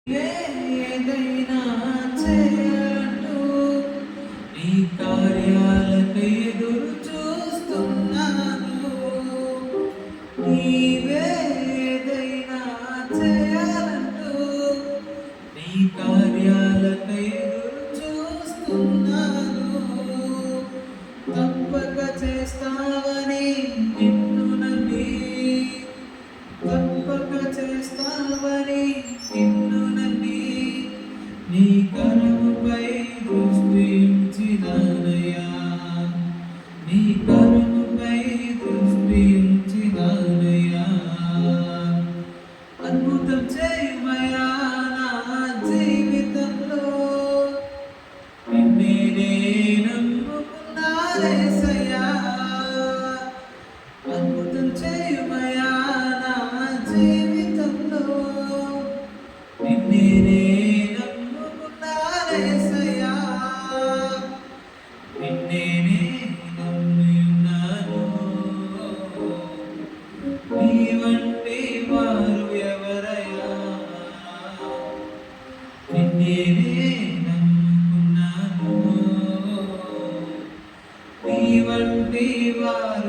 ఏదైనా చేయాలంటూ నీ కార్యాలకై ఎదురు చూస్తున్నాను. నీవే ఏదైనా చేయాలంటూ నీ కార్యాలకై ఎదురు చూస్తున్నాను. తప్పక చేస్తావని నిన్ను నమ్మి, తప్పక చేస్తావని నిన్ను నమ్మి నీ కరముపై దృష్టి ఉంచినానయ్యా, నీ కరముపై దృష్టి ఉంచినానయ్యా. అద్భుతం చేయమయ్యా నా జీవితంలో, నిన్నే నమ్ముకున్నానేసయ్యా. అద్భుతం చేయమయ్యా నా జీవితంలో, నిన్నే నమ్ముకున్నానేసయ్యా. నిన్నే నమ్మి ఉన్నాను, నీ వంటి వారు ఎవరయ్యా. నిన్నే నమ్ముకున్నాను, నీ వంటి వారు